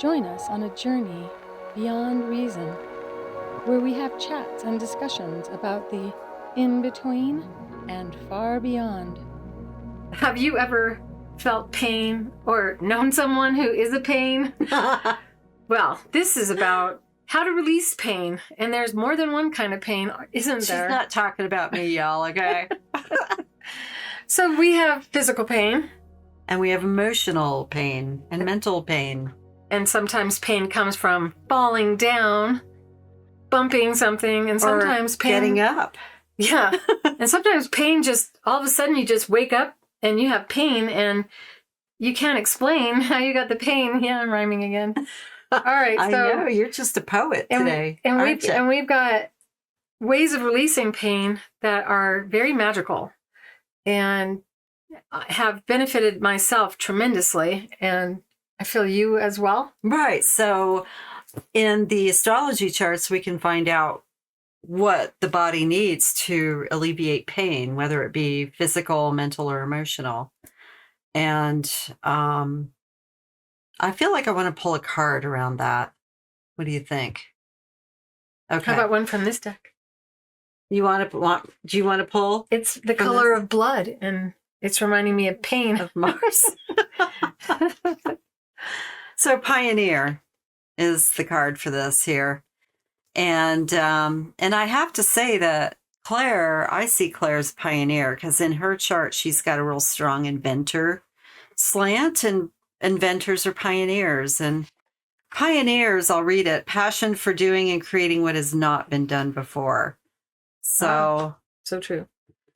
Join us on a journey beyond reason, where we have chats and discussions about the in-between and far beyond. Have you ever felt pain or known someone who is a pain? Well, this is about how to release pain. And there's more than one kind of pain, isn't there? She's not talking about me, y'all, okay? So we have physical pain. And we have emotional pain and mental pain. And sometimes pain comes from falling down, bumping something, and sometimes pain... getting up. Yeah. And sometimes pain just, all of a sudden you just wake up and you have pain and you can't explain how you got the pain. Yeah, I'm rhyming again. All right. So, I know, you're just a poet today. And we've got ways of releasing pain that are very magical and have benefited myself tremendously. And I feel you as well. Right. So in the astrology charts, we can find out what the body needs to alleviate pain, whether it be physical, mental, or emotional. And I feel like I want to pull a card around that. What do you think? Okay. How about one from this deck? Do you want to pull? It's the color of blood, and it's reminding me of pain. Of Mars. So Pioneer is the card for this here. And I have to say that Claire, I see Claire as Pioneer because in her chart, she's got a real strong inventor slant, and inventors are pioneers. And pioneers, I'll read it, passion for doing and creating what has not been done before. So, so true.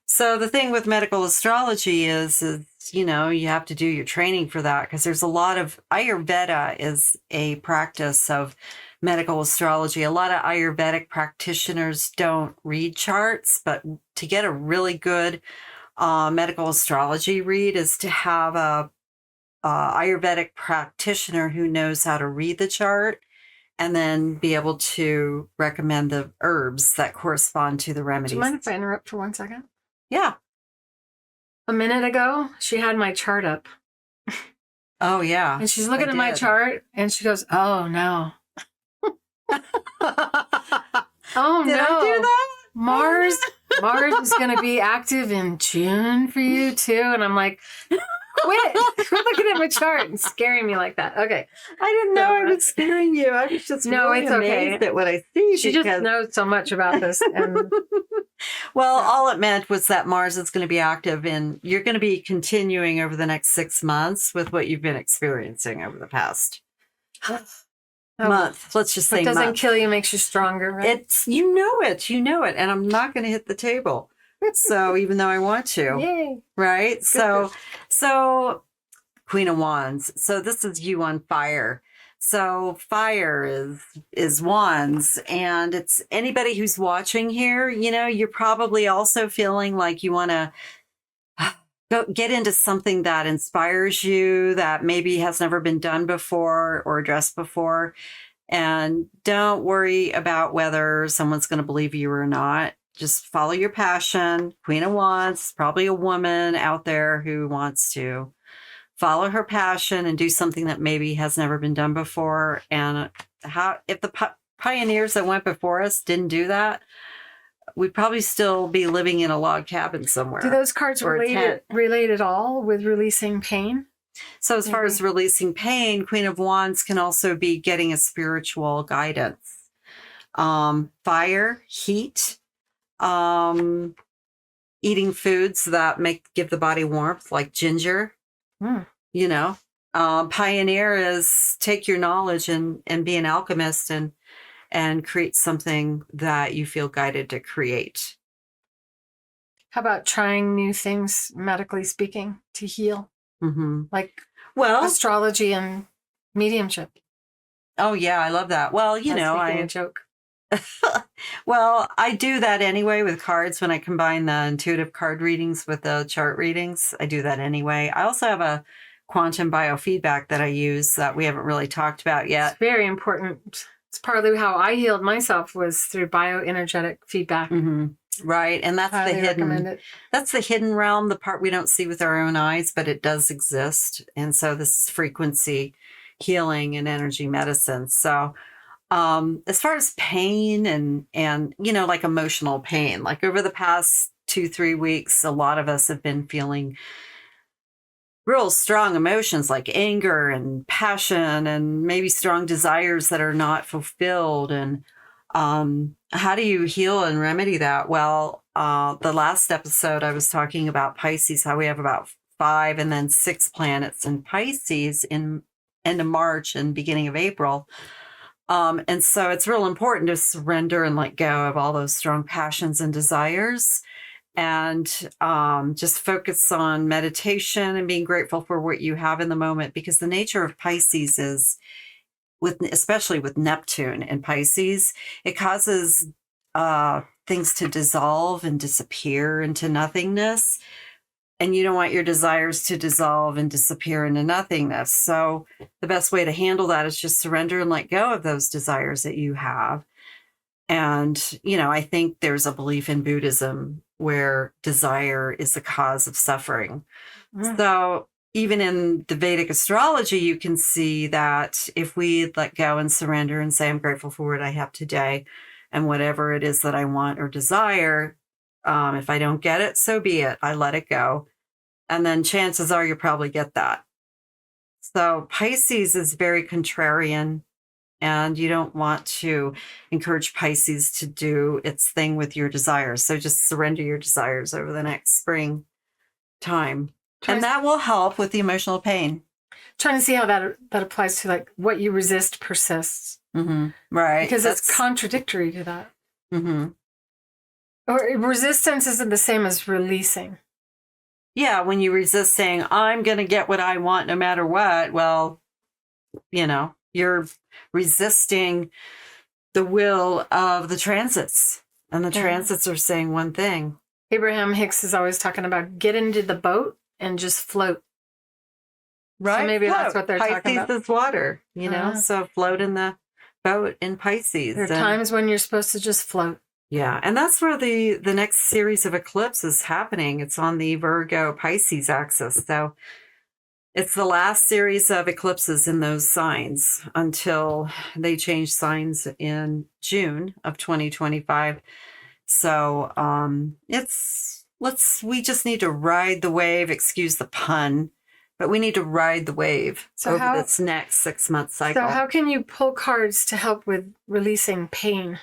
So the thing with medical astrology is, you know, you have to do your training for that because there's a lot of Ayurveda is a practice of medical astrology. A lot of Ayurvedic practitioners don't read charts, but to get a really good medical astrology read is to have a Ayurvedic practitioner who knows how to read the chart and then be able to recommend the herbs that correspond to the remedies. Do you mind if I interrupt for 1 second? Yeah. A minute ago, she had my chart up. Oh, yeah. And she's looking at my chart and she goes, oh, no. Oh, Did no. I do that? Mars is going to be active in June for you, too. And I'm like, quit looking at my chart and scaring me like that. Okay. I didn't know I was scaring you. I was just really amazed at what I see. She just knows so much about this. And well, all it meant was that Mars is going to be active and you're going to be continuing over the next 6 months with what you've been experiencing over the past month. Let's just say what doesn't month. kill you makes you stronger, right? It's, you know it. And I'm not going to hit the table. So even though I want to, Yay. right? So Queen of Wands. So this is you on fire. So fire is wands, and it's anybody who's watching here, you know, you're probably also feeling like you want to go get into something that inspires you, that maybe has never been done before or addressed before. And don't worry about whether someone's going to believe you or not. Just follow your passion. Queen of Wands, probably a woman out there who wants to follow her passion and do something that maybe has never been done before. And if the pioneers that went before us didn't do that, we'd probably still be living in a log cabin somewhere. Do those cards relate at all with releasing pain? So as far as releasing pain, Queen of Wands can also be getting a spiritual guidance. Fire, heat, eating foods that give the body warmth, like ginger. You know, pioneer is take your knowledge and be an alchemist and create something that you feel guided to create. How about trying new things, medically speaking, to heal? Mm-hmm. Like astrology and mediumship. Oh, yeah, I love that. Well, you know, a joke. Well, I do that anyway with cards when I combine the intuitive card readings with the chart readings. I do that anyway. I also have a quantum biofeedback that I use that we haven't really talked about yet. It's very important. It's partly how I healed myself was through bioenergetic feedback. Mm-hmm. Right. And that's that's the hidden realm, the part we don't see with our own eyes, but it does exist. And so this is frequency healing and energy medicine. So, as far as pain and like emotional pain, like over the past 2-3 weeks, a lot of us have been feeling real strong emotions like anger and passion and maybe strong desires that are not fulfilled. And how do you heal and remedy that? Well, the last episode I was talking about Pisces, how we have about 5 and then 6 planets in Pisces in end of March and beginning of April. And so it's real important to surrender and let go of all those strong passions and desires, and just focus on meditation and being grateful for what you have in the moment, because the nature of Pisces is, especially with Neptune in Pisces, it causes things to dissolve and disappear into nothingness. And you don't want your desires to dissolve and disappear into nothingness. So the best way to handle that is just surrender and let go of those desires that you have. And, I think there's a belief in Buddhism where desire is the cause of suffering. Mm. So even in the Vedic astrology, you can see that if we let go and surrender and say, I'm grateful for what I have today and whatever it is that I want or desire, if I don't get it, so be it. I let it go. And then chances are you'll probably get that. So Pisces is very contrarian, and you don't want to encourage Pisces to do its thing with your desires. So just surrender your desires over the next spring time. And that will help with the emotional pain. Trying to see how that applies to like what you resist persists. Mm-hmm. Right. Because it's contradictory to that. Mm-hmm. Or resistance isn't the same as releasing. Yeah, when you resist saying, I'm going to get what I want no matter what, well, you're resisting the will of the transits. And the transits are saying one thing. Abraham Hicks is always talking about get into the boat and just float. Right. So maybe that's what they're talking about. Pisces is water, so float in the boat in Pisces. There are times when you're supposed to just float. Yeah, and that's where the next series of eclipses is happening. It's on the Virgo Pisces axis. So it's the last series of eclipses in those signs until they change signs in June of 2025. So we just need to ride the wave, excuse the pun, but we need to ride the wave over this next 6-month cycle. So how can you pull cards to help with releasing pain?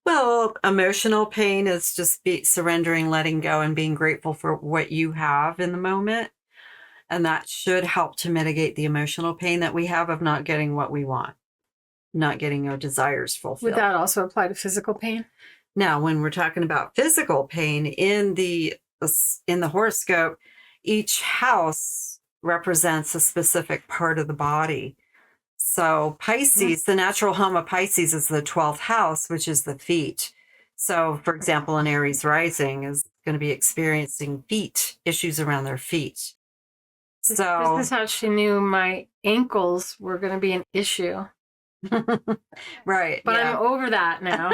Well, emotional pain is just surrendering, letting go, and being grateful for what you have in the moment. And that should help to mitigate the emotional pain that we have of not getting what we want, not getting our desires fulfilled. Would that also apply to physical pain? Now, when we're talking about physical pain in the horoscope, each house represents a specific part of the body. So Pisces, the natural home of Pisces is the 12th house, which is the feet. So, for example, an Aries rising is going to be experiencing issues around their feet. So this is how she knew my ankles were going to be an issue. Right. But I'm over that now.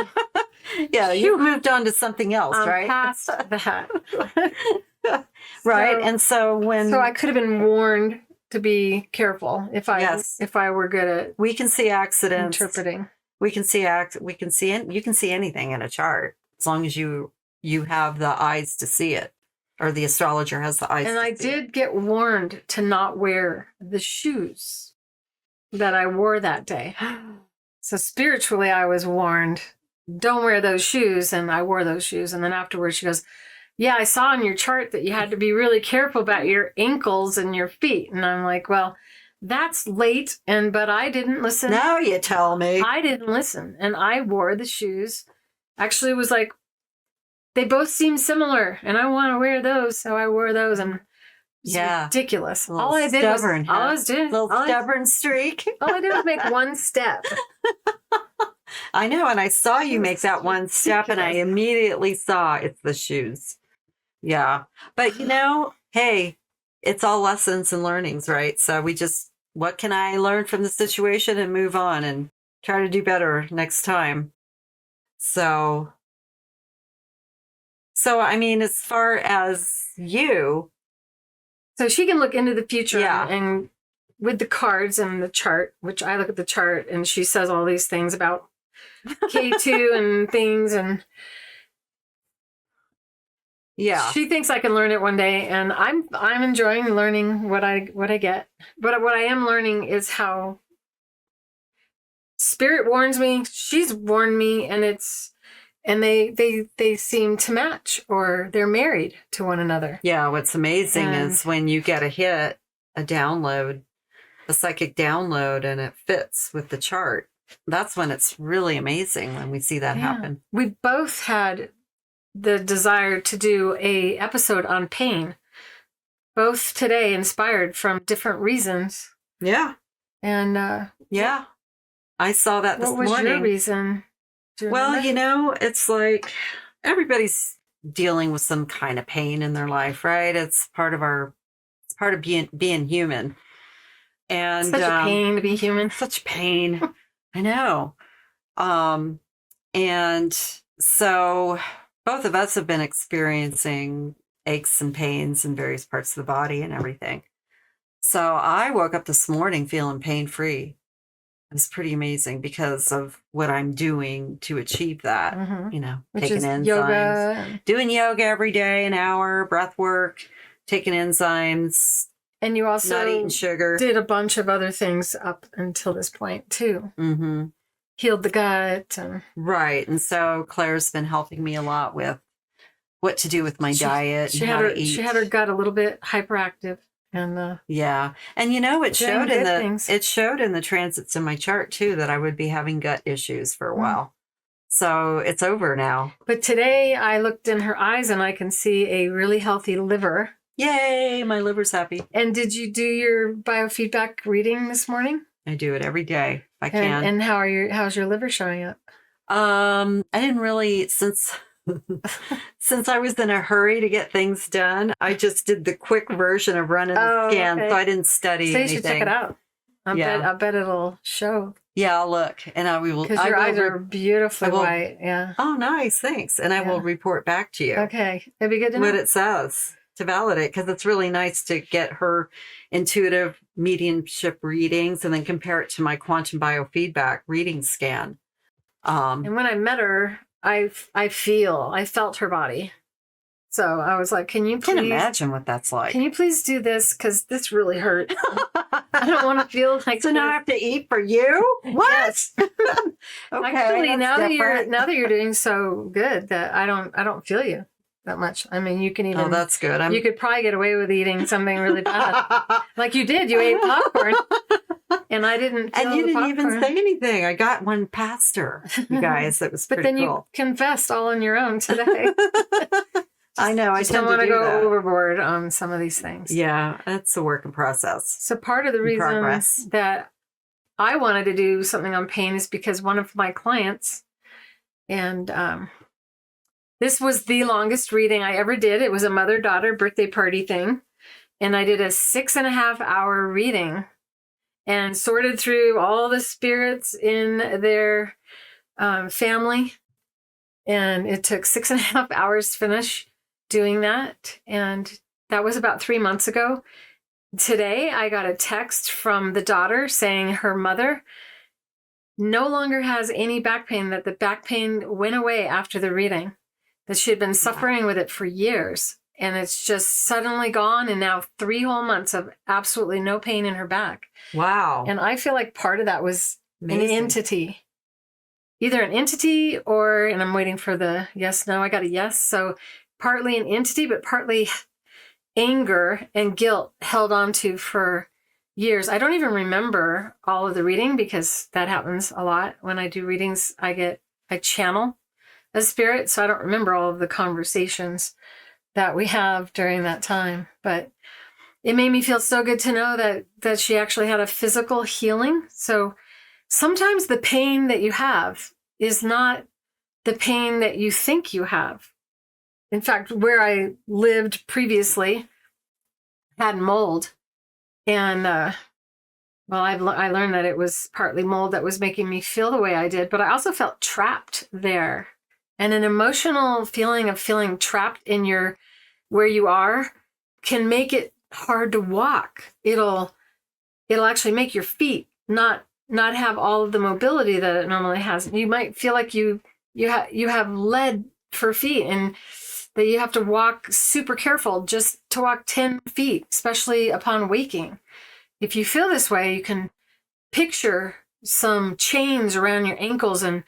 Yeah, you moved on to something else, right? Past that. Right. So I could have been warned to be careful if I were good at we can see accidents, interpreting. You can see anything in a chart as long as you have the eyes to see it, or the astrologer has the eyes. And I did get warned to not wear the shoes that I wore that day. So spiritually I was warned, don't wear those shoes, and I wore those shoes. And then afterwards she goes, yeah, I saw on your chart that you had to be really careful about your ankles and your feet. And I'm like, well, that's late. But I didn't listen. Now you tell me. I didn't listen. And I wore the shoes. Actually, it was like, they both seem similar and I want to wear those. So I wore those, and it's ridiculous. All I did was stubborn streak. All I did was make one step. I know. And I saw you make that one step, and I immediately saw it's the shoes. Yeah. But hey, it's all lessons and learnings, right? So what can I learn from the situation and move on and try to do better next time? So I mean, as far as you. So she can look into the future and with the cards and the chart, which I look at the chart and she says all these things about K2 and things, and Yeah. she thinks I can learn it one day, and I'm enjoying learning what I get. But what I am learning is how Spirit warns me, she's warned me, and they seem to match, or they're married to one another. Yeah. What's amazing is when you get a download, a psychic download, and it fits with the chart. That's when it's really amazing when we see that happen. We both had the desire to do a episode on pain, both today inspired from different reasons. Yeah. And yeah. I saw that this morning. What was your reason? Well, it's like everybody's dealing with some kind of pain in their life, right? It's part of being human. And such a pain to be human. Such pain. I know. And so both of us have been experiencing aches and pains in various parts of the body and everything. So I woke up this morning feeling pain-free. It was pretty amazing because of what I'm doing to achieve that. Which taking is enzymes, yoga. doing yoga every day, an hour, breath work, taking enzymes, and you also not eating sugar. Did a bunch of other things up until this point too. Mm-hmm. Healed the gut. Right. And so Claire's been helping me a lot with what to do with my diet. She had her gut a little bit hyperactive. And yeah. And it showed in the transits in my chart too that I would be having gut issues for a while. So it's over now. But today I looked in her eyes and I can see a really healthy liver. Yay, my liver's happy. And did you do your biofeedback reading this morning? I do it every day if I can. And how's your liver showing up? I didn't really since I was in a hurry to get things done, I just did the quick version of running the scan, so I didn't study anything. So you should check it out. I bet it'll show. Yeah, I'll look, and I will. Because your eyes are beautifully white. Yeah. Oh, nice. Thanks. And I will report back to you. Okay, it'd be good to know what it says to validate, because it's really nice to get her intuitive mediumship readings and then compare it to my quantum biofeedback reading scan. And when I met her, I felt her body. So I was like, can you please... I can imagine what that's like. Can you please do this? Because this really hurt. I don't want to feel like... So now I have to eat for you? What? Yes. Okay, actually, now that you're doing so good that I don't feel you that much. I mean, you can even... Oh, that's good. You could probably get away with eating something really bad. Like you did. You ate popcorn. And I didn't feel And you the didn't even popcorn. say anything. I got one past her, you guys. That was pretty But then cool. you confessed all on your own today. I know. I just tend don't want to to do go that. overboard on some of these things. Yeah, it's a work in process. So part of the reason that I wanted to do something on pain is because one of my clients, and this was the longest reading I ever did. It was a mother-daughter birthday party thing. And I did a 6.5 hour reading and sorted through all the spirits in their family. And it took 6.5 hours to finish doing that. And that was about 3 months ago. Today, I got a text from the daughter saying her mother no longer has any back pain, that the back pain went away after the reading, that she had been suffering with it for years. And it's just suddenly gone. And now 3 whole months of absolutely no pain in her back. Wow. And I feel like part of that was Amazing. an entity. Either an entity or, and I'm waiting for the yes, no, I got a yes. So partly an entity, but partly anger and guilt held on to for years. I don't even remember all of the reading because that happens a lot. When I do readings, I channel a spirit. So I don't remember all of the conversations that we have during that time. But it made me feel so good to know that she actually had a physical healing. So sometimes the pain that you have is not the pain that you think you have. In fact, where I lived previously had mold. And, I learned that it was partly mold that was making me feel the way I did, but I also felt trapped there. And an emotional feeling of feeling trapped in where you are can make it hard to walk. It'll it'll actually make your feet not have all of the mobility that it normally has. You might feel like you have lead for feet, and that you have to walk super careful just to walk 10 feet, especially upon waking. If you feel this way, you can picture some chains around your ankles and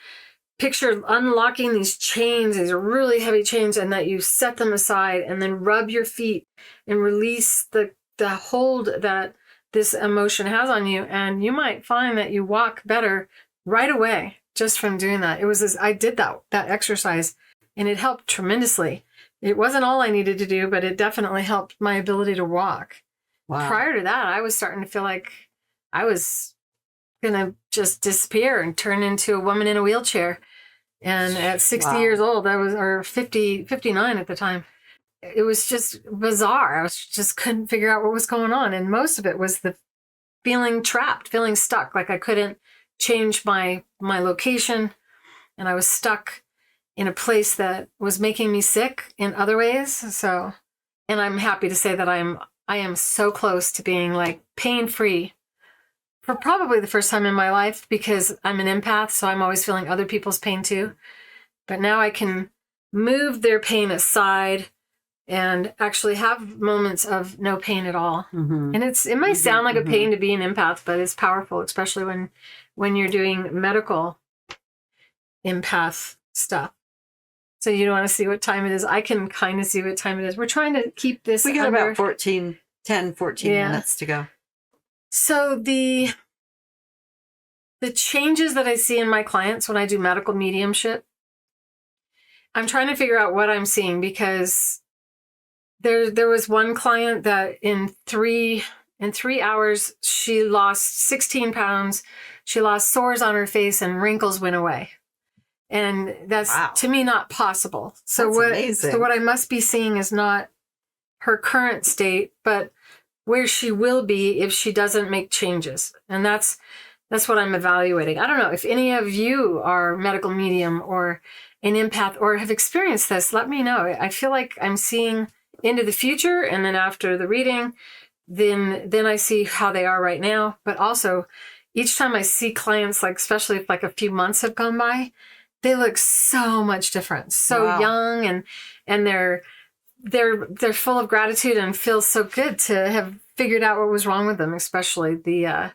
picture unlocking these chains, these really heavy chains, and that you set them aside and then rub your feet and release the hold that this emotion has on you. And you might find that you walk better right away just from doing that. I did that exercise, and it helped tremendously. It wasn't all I needed to do, but it definitely helped my ability to walk. Wow. Prior to that, I was starting to feel like I was going to just disappear and turn into a woman in a wheelchair. And at 60 Wow. years old, or 59 at the time, it was just bizarre. I just couldn't figure out what was going on. And most of it was the feeling trapped, feeling stuck, like I couldn't change my location. And I was stuck in a place that was making me sick in other ways. So, and I'm happy to say that I am so close to being like pain-free for probably the first time in my life, because I'm an empath, so I'm always feeling other people's pain too. But now I can move their pain aside and actually have moments of no pain at all. Mm-hmm. And it might sound like a pain to be an empath, but it's powerful, especially when you're doing medical empath stuff. So you don't want to see what time it is. I can kind of see what time it is. We're trying to keep this We got under... about 14 minutes to go. So the changes that I see in my clients when I do medical mediumship, I'm trying to figure out what I'm seeing, because there was one client that in 3 hours, she lost 16 pounds. She lost sores on her face and wrinkles went away. And that's, wow, to me, not possible. So amazing. what I must be seeing is not her current state, but where she will be if she doesn't make changes. And that's what I'm evaluating. I don't know if any of you are medical medium or an empath or have experienced this. Let me know. I feel like I'm seeing into the future, and then after the reading, then I see how they are right now. But also, each time I see clients, like especially if like a few months have gone by, they look so much different, so wow, young, and they're full of gratitude and feel so good to have figured out what was wrong with them, especially the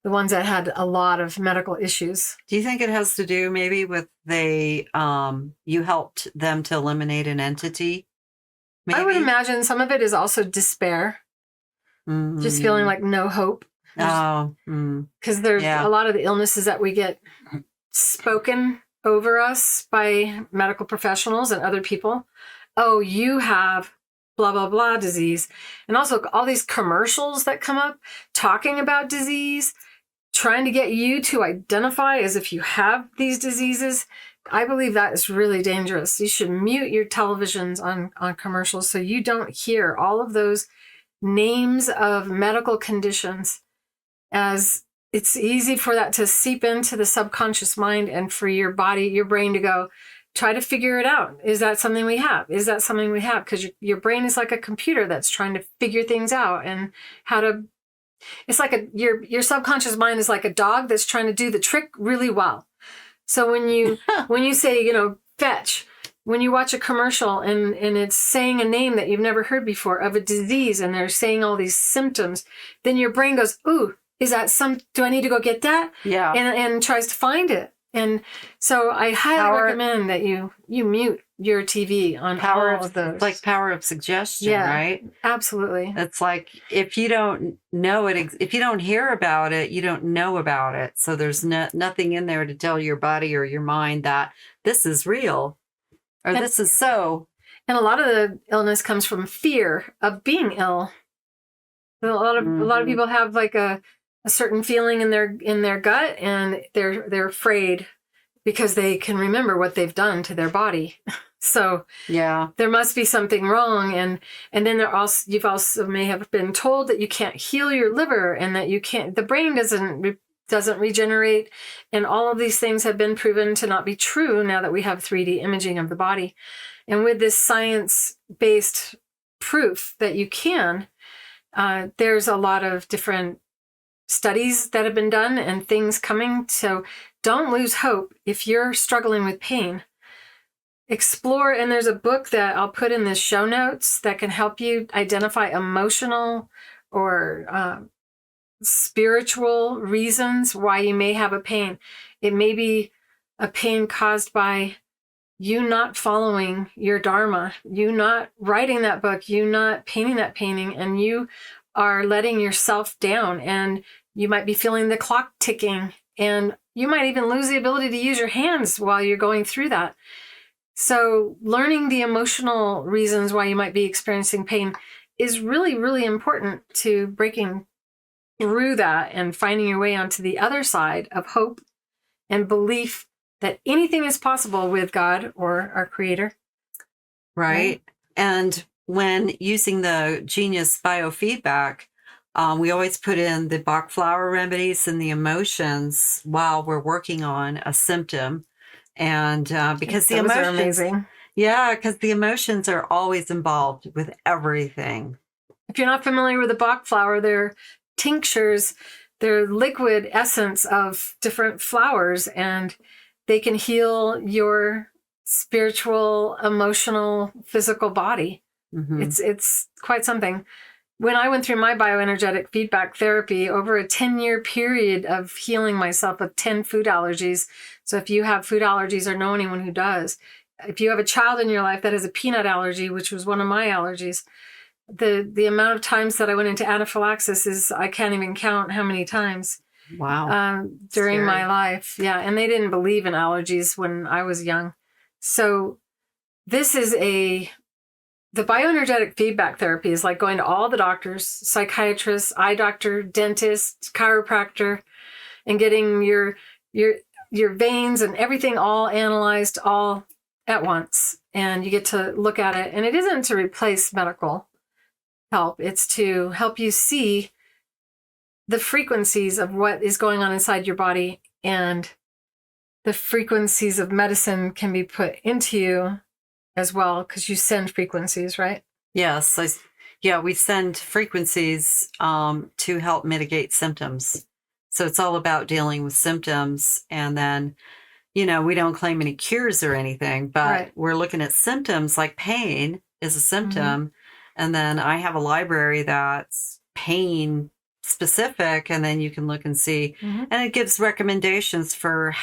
ones that had a lot of medical issues. Do you think it has to do maybe with you helped them to eliminate an entity? Maybe? I would imagine some of it is also despair, just feeling like no hope. Because there's a lot of the illnesses that we get spoken over us by medical professionals and other people. Oh, you have blah, blah, blah disease. And also all these commercials that come up talking about disease, trying to get you to identify as if you have these diseases. I believe that is really dangerous. You should mute your televisions on commercials so you don't hear all of those names of medical conditions, as it's easy for that to seep into the subconscious mind and for your body, your brain to go, try to figure it out. Is that something we have? Is that something we have? Because your brain is like a computer that's trying to figure things out and how to, it's like your subconscious mind is like a dog that's trying to do the trick really well. So when you say, fetch, when you watch a commercial and it's saying a name that you've never heard before of a disease and they're saying all these symptoms, then your brain goes, ooh, do I need to go get that? Yeah. And tries to find it. And so I highly recommend that you mute your TV on all of those. Like power of suggestion, right? Absolutely. It's like if you don't know it, if you don't hear about it, you don't know about it. So there's nothing in there to tell your body or your mind that this is real or this is so. And a lot of the illness comes from fear of being ill. A lot of people have like a certain feeling in their gut, and they're afraid because they can remember what they've done to their body. So there must be something wrong, and then you've also may have been told that you can't heal your liver, and that the brain doesn't regenerate, and all of these things have been proven to not be true now that we have 3D imaging of the body, and with this science-based proof that you can, there's a lot of different studies that have been done and things coming. So don't lose hope if you're struggling with pain. Explore, and there's a book that I'll put in the show notes that can help you identify emotional or spiritual reasons why you may have a pain. It may be a pain caused by you not following your dharma, you not writing that book, you not painting that painting, and you are letting yourself down, and you might be feeling the clock ticking, and you might even lose the ability to use your hands while you're going through that. So learning the emotional reasons why you might be experiencing pain is really, really important to breaking through that and finding your way onto the other side of hope and belief that anything is possible with God or our creator. Right. And when using the Genius biofeedback, we always put in the Bach flower remedies and the emotions while we're working on a symptom. And because the Those are emotions, amazing. yeah, because the emotions are always involved with everything. If you're not familiar with the Bach flower, they're tinctures, they're liquid essence of different flowers, and they can heal your spiritual, emotional, physical body. Mhm. It's quite something. When I went through my bioenergetic feedback therapy over a 10-year period of healing myself of 10 food allergies. So if you have food allergies or know anyone who does, if you have a child in your life that has a peanut allergy, which was one of my allergies, the amount of times that I went into anaphylaxis is, I can't even count how many times Wow. during Scary. my life. Yeah. And they didn't believe in allergies when I was young. So this is the bioenergetic feedback therapy is like going to all the doctors, psychiatrists, eye doctor, dentist, chiropractor, and getting your veins and everything all analyzed all at once. And you get to look at it. And it isn't to replace medical help. It's to help you see the frequencies of what is going on inside your body, and the frequencies of medicine can be put into you as well, because you send frequencies, right? Yes. We send frequencies to help mitigate symptoms. So it's all about dealing with symptoms. And then, we don't claim any cures or anything, but Right. we're looking at symptoms like pain is a symptom. And then I have a library that's pain specific, and then you can look and see, and it gives recommendations for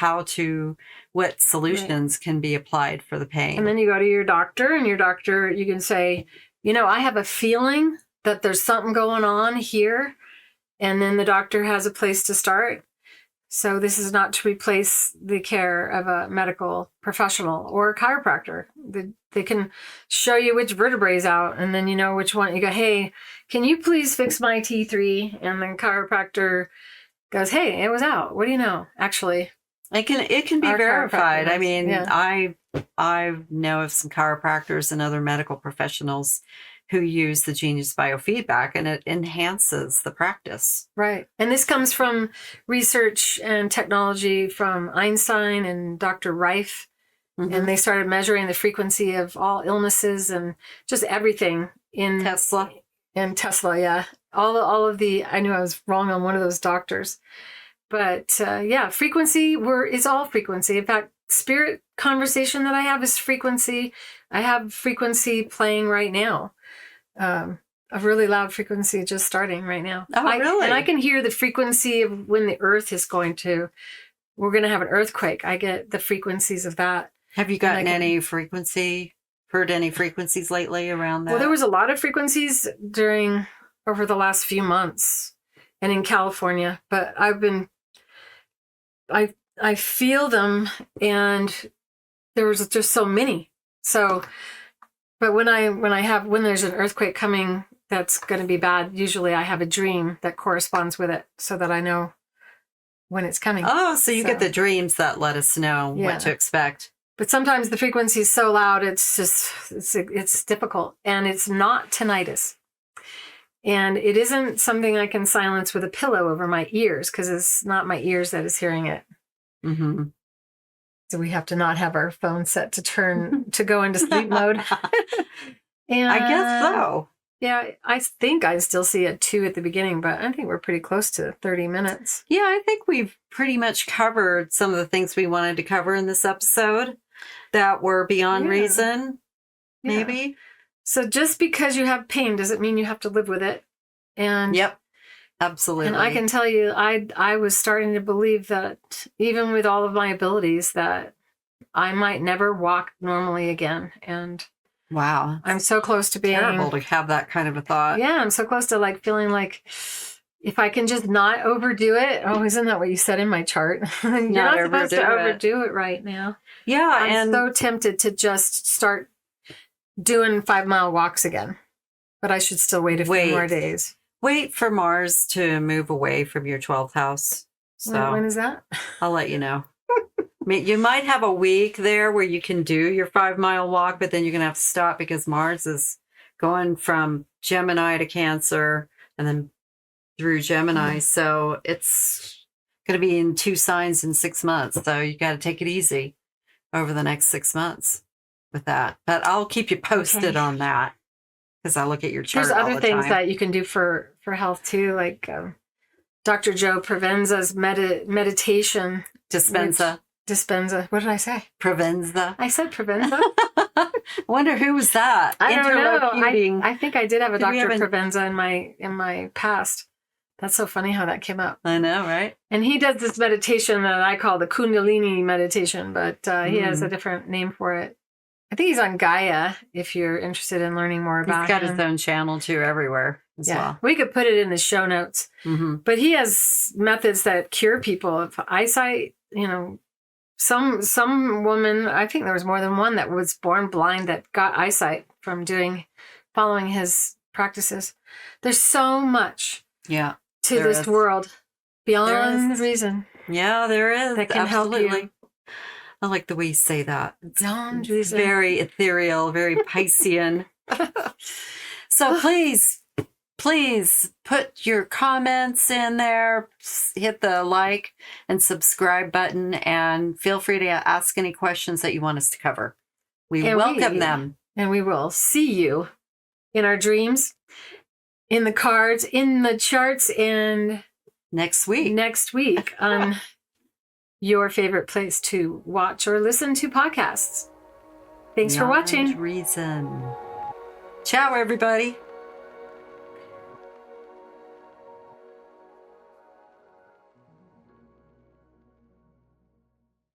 what solutions can be applied for the pain. And then you go to your doctor, and your doctor, you can say, I have a feeling that there's something going on here. And then the doctor has a place to start. So this is not to replace the care of a medical professional or a chiropractor. They can show you which vertebrae is out, and then you know which one. You go, hey, can you please fix my T3? And then chiropractor goes, hey, it was out. What do you know? Actually, it can be Our verified. chiropractor I mean, yeah. I know of some chiropractors and other medical professionals who use the Genius biofeedback, and it enhances the practice. Right. And this comes from research and technology from Einstein and Dr. Rife. And they started measuring the frequency of all illnesses and just everything in Tesla. And Tesla, yeah. All of the, I knew I was wrong on one of those doctors. But frequency is all frequency. In fact, spirit conversation that I have is frequency. I have frequency playing right now. A really loud frequency just starting right now. Oh, really? And I can hear the frequency of when the earth is we're going to have an earthquake. I get the frequencies of that. Have you gotten heard any frequencies lately around that? Well, there was a lot of frequencies over the last few months and in California, but I feel them, and there was just so many. So, but when there's an earthquake coming that's going to be bad, usually I have a dream that corresponds with it so that I know when it's coming. Oh, so you get the dreams that let us know what to expect. But sometimes the frequency is so loud, it's difficult, and it's not tinnitus. And it isn't something I can silence with a pillow over my ears, because it's not my ears that is hearing it. Mm-hmm. So we have to not have our phone set to go into sleep mode. And I guess so. Yeah, I think I still see a 2 at the beginning, but I think we're pretty close to 30 minutes. Yeah, I think we've pretty much covered some of the things we wanted to cover in this episode that were beyond Yeah. reason, Yeah. maybe. So just because you have pain doesn't mean you have to live with it. And Yep, absolutely. And I can tell you, I was starting to believe that even with all of my abilities, that I might never walk normally again. And Wow. I'm so close to being Terrible to have that kind of a thought. Yeah, I'm so close to like feeling like if I can just not overdo it. Oh, isn't that what you said in my chart? You're not supposed to overdo it right now. Yeah, I'm so tempted to just start doing 5-mile walks again. But I should still wait a few more days. Wait for Mars to move away from your 12th house. So when is that? I'll let you know. You might have a week there where you can do your 5-mile walk, but then you're going to have to stop because Mars is going from Gemini to Cancer and then through Gemini. So it's going to be in 2 signs in 6 months. So you got to take it easy over the next 6 months with that. But I'll keep you posted on that because I look at your chart. There's all other the things time. that you can do for health too, like Dr. Joe Provenza's meditation. Dispenza. What did I say? Provenza. I said Provenza. I wonder who was that? I don't Interlocuting. know. I think I did have a Did we Dr. have Provenza in my past. That's so funny how that came up. I know, right? And he does this meditation that I call the Kundalini meditation, but he has a different name for it. I think he's on Gaia if you're interested in learning more about He's got him. his own channel too everywhere as well. We could put it in the show notes. Mm-hmm. But he has methods that cure people of eyesight. Some woman, I think there was more than one that was born blind that got eyesight from following his practices. There's so much to this world beyond reason. Yeah, there is. That can help you. I like the way you say that. It's reason. Very ethereal, very Piscean. So please put your comments in there, hit the like and subscribe button, and feel free to ask any questions that you want us to cover. We welcome them. And we will see you in our dreams, in the cards, in the charts, and next week on your favorite place to watch or listen to podcasts. Thanks for watching. Reason. Ciao, everybody.